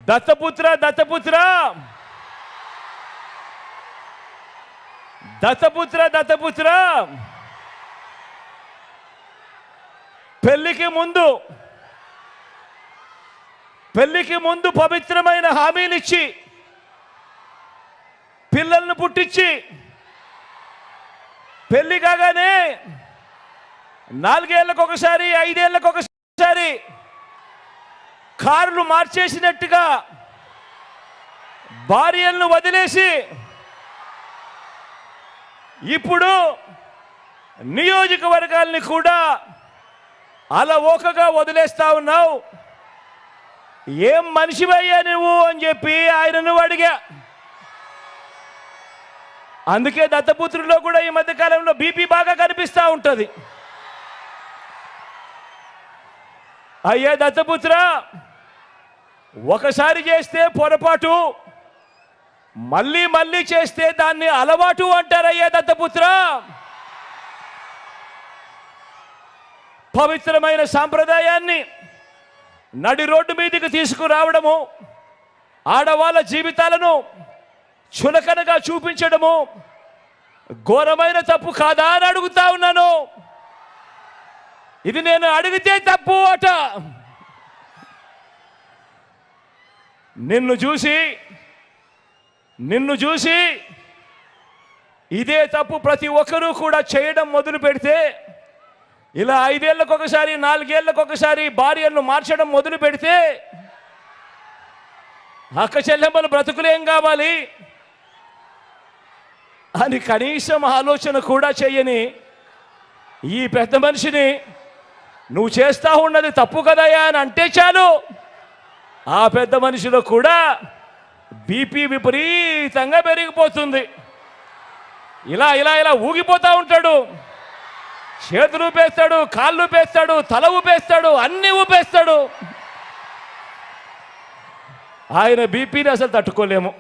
దత్తపుత్ర దత్తపుత్ర దత్తపుత్ర దత్తపుత్ర పెళ్లికి ముందు పవిత్రమైన హామీనిచ్చి పిల్లలను పుట్టించి పెళ్లి కాగానే 4 ఏళ్లకు ఒకసారి 5 ఏళ్లకు ఒకసారి కార్లు మార్చేసినట్టుగా భార్యలను వదిలేసి ఇప్పుడు నియోజకవర్గాల్ని కూడా అలవోకగా వదిలేస్తా ఉన్నావు. ఏం మనిషివయ్యా నువ్వు అని చెప్పి ఆయనను అడిగా. అందుకే దత్తపుత్రుల్లో కూడా ఈ మధ్యకాలంలో బీపీ బాగా కనిపిస్తూ ఉంటుంది. అయ్యా దత్తపుత్ర, ఒకసారి చేస్తే పొరపాటు, మళ్ళీ మళ్ళీ చేస్తే దాన్ని అలవాటు అంటారయ్యా దత్తపుత్ర. పవిత్రమైన సాంప్రదాయాన్ని నడి రోడ్డు మీదకి తీసుకురావడము, ఆడవాళ్ళ జీవితాలను చులకనగా చూపించడము ఘోరమైన తప్పు కాదా అని అడుగుతా ఉన్నాను. ఇది నేను అడిగితే తప్పు అట. నిన్ను చూసి ఇదే తప్పు ప్రతి ఒక్కరూ కూడా చేయడం మొదలు పెడితే, ఇలా 5 ఏళ్లకు ఒకసారి 4 ఏళ్లకు ఒకసారి భార్యలను మార్చడం మొదలు పెడితే అక్క చెల్లెమ్మలు బ్రతుకులేం కావాలి అని కనీసం ఆలోచన కూడా చేయని ఈ పెద్ద మనిషిని నువ్వు చేస్తా ఉన్నది తప్పు కదయా అని అంటే చాలు, ఆ పెద్ద మనిషిలో కూడా బీపీ విపరీతంగా పెరిగిపోతుంది. ఇలా ఇలా ఇలా ఊగిపోతూ ఉంటాడు. చేతులు ఊపేస్తాడు, కాళ్ళు ఊపేస్తాడు, తల ఊపేస్తాడు, అన్నీ ఊపేస్తాడు. ఆయన బీపీని అసలు తట్టుకోలేము.